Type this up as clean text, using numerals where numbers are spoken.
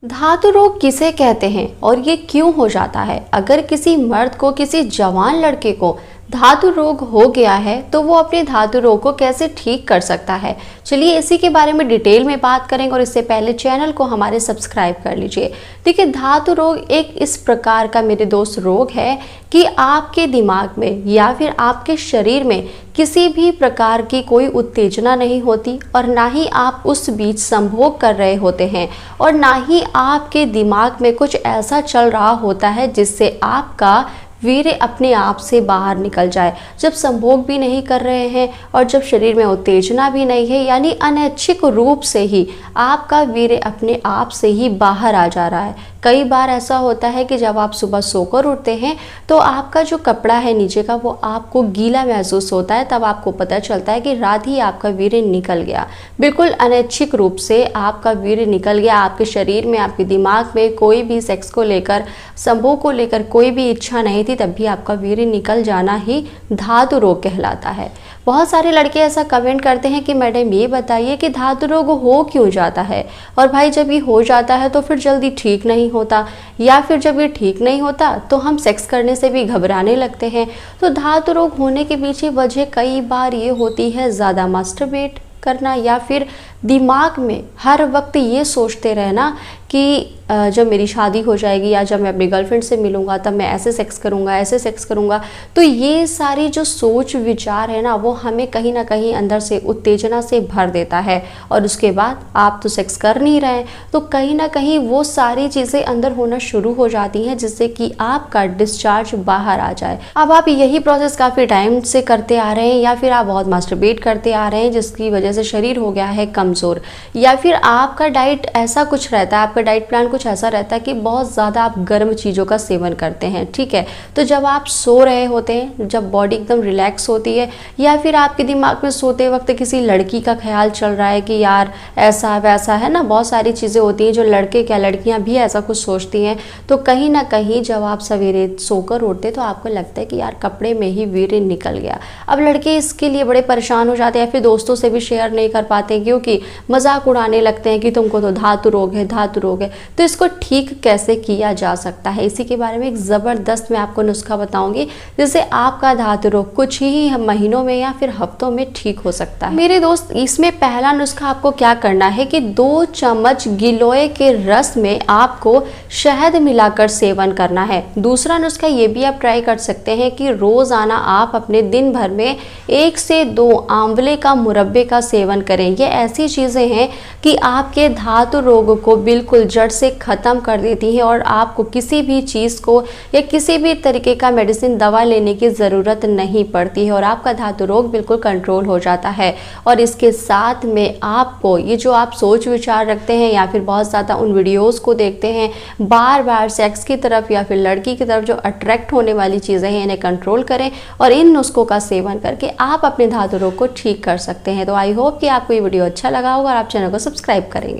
धातु रोग किसे कहते हैं और ये क्यों हो जाता है? अगर किसी मर्द को, किसी जवान लड़के को धातु रोग हो गया है तो वो अपने धातु रोग को कैसे ठीक कर सकता है? चलिए इसी के बारे में डिटेल में बात करेंगे और इससे पहले चैनल को हमारे सब्सक्राइब कर लीजिए। देखिए, धातु रोग एक इस प्रकार का मेरे दोस्त रोग है कि आपके दिमाग में या फिर आपके शरीर में किसी भी प्रकार की कोई उत्तेजना नहीं होती और ना ही आप उस बीच संभोग कर रहे होते हैं और ना ही आपके दिमाग में कुछ ऐसा चल रहा होता है जिससे आपका वीर्य अपने आप से बाहर निकल जाए। जब संभोग भी नहीं कर रहे हैं और जब शरीर में उत्तेजना भी नहीं है, यानी अनैच्छिक रूप से ही आपका वीर्य अपने आप से ही बाहर आ जा रहा है। कई बार ऐसा होता है कि जब आप सुबह सोकर उठते हैं तो आपका जो कपड़ा है नीचे का वो आपको गीला महसूस होता है, तब आपको पता चलता है कि रात ही आपका वीर्य निकल गया। बिल्कुल अनैच्छिक रूप से आपका वीर्य निकल गया। आपके शरीर में, आपके दिमाग में कोई भी सेक्स को लेकर, संभोग को लेकर कोई भी इच्छा नहीं थी, तब भी आपका वीर्य निकल जाना ही धातु रोग कहलाता है। बहुत सारे लड़के ऐसा कमेंट करते हैं कि मैडम ये बताइए कि धातु रोग हो क्यों जाता है, और भाई जब ये हो जाता है तो फिर जल्दी ठीक नहीं होता, या फिर जब ये ठीक नहीं होता तो हम सेक्स करने से भी घबराने लगते हैं। तो धातु रोग होने के पीछे वजह कई बार ये होती है ज़्यादा मास्टरबेट करना, या फिर दिमाग में हर वक्त ये सोचते रहना कि जब मेरी शादी हो जाएगी या जब मैं अपनी गर्लफ्रेंड से मिलूंगा तब मैं ऐसे सेक्स करूंगा, ऐसे सेक्स करूंगा। तो ये सारी जो सोच विचार है ना, वो हमें कहीं ना कहीं अंदर से उत्तेजना से भर देता है और उसके बाद आप तो सेक्स कर नहीं रहे हैं, तो कहीं ना कहीं वो सारी चीज़ें अंदर होना शुरू हो जाती हैं जिससे कि आपका डिस्चार्ज बाहर आ जाए। अब आप यही प्रोसेस काफ़ी टाइम से करते आ रहे हैं, या फिर आप बहुत मास्टरबेट करते आ रहे हैं जिसकी वजह से शरीर हो गया है कमज़ोर, या फिर आपका डाइट ऐसा कुछ रहता है, आपका डाइट प्लान कुछ ऐसा रहता है कि बहुत ज़्यादा आप गर्म चीज़ों का सेवन करते हैं। ठीक है, तो जब आप सो रहे होते हैं, जब बॉडी एकदम रिलैक्स होती है, या फिर आपके दिमाग में सोते वक्त किसी लड़की का ख्याल चल रहा है कि यार ऐसा वैसा है ना, बहुत सारी चीज़ें होती हैं जो लड़के क्या लड़कियां भी ऐसा कुछ सोचती हैं। तो कहीं ना कहीं जब आप सवेरे सोकर उठते तो आपको लगता है कि यार कपड़े में ही वीर्य निकल गया। अब लड़के इसके लिए बड़े परेशान हो जाते हैं, फिर दोस्तों से भी शेयर नहीं कर पाते क्योंकि मजाक उड़ाने लगते हैं कि तुमको तो धातु रोग है, धातु रोग है। तो इसको ठीक कैसे किया जा सकता है, इसी के बारे में एक ज़बरदस्त मैं आपको नुस्खा बताऊंगी जिससे आपका धातु रोग कुछ ही महीनों में या फिर हफ्तों में ठीक हो सकता है। मेरे दोस्त, इसमें पहला नुस्खा आपको क्या करना है कि 2 चम्मच गिलोय के रस में आपको शहद मिलाकर सेवन करना है। दूसरा नुस्खा ये भी आप ट्राई कर सकते हैं कि रोज़ाना आप अपने दिन भर में 1 से 2 आंवले का मुरब्बे का सेवन करें। ये ऐसी चीज़ें हैं कि आपके धातु रोग को बिल्कुल जड़ से ख़त्म कर देती है और आपको किसी भी चीज़ को या किसी भी तरीके का मेडिसिन, दवा लेने की ज़रूरत नहीं पड़ती है और आपका धातु रोग बिल्कुल कंट्रोल हो जाता है। और इसके साथ में आपको ये जो आप सोच विचार रखते हैं या फिर बहुत ज़्यादा उन वीडियोस को देखते हैं बार बार सेक्स की तरफ या फिर लड़की की तरफ, जो अट्रैक्ट होने वाली चीज़ें हैं, इन्हें कंट्रोल करें और इन नुस्खों का सेवन करके आप अपने धातु रोग को ठीक कर सकते हैं। तो आई होप कि आपको ये वीडियो अच्छा लगा होगा और आप चैनल को सब्सक्राइब करेंगे।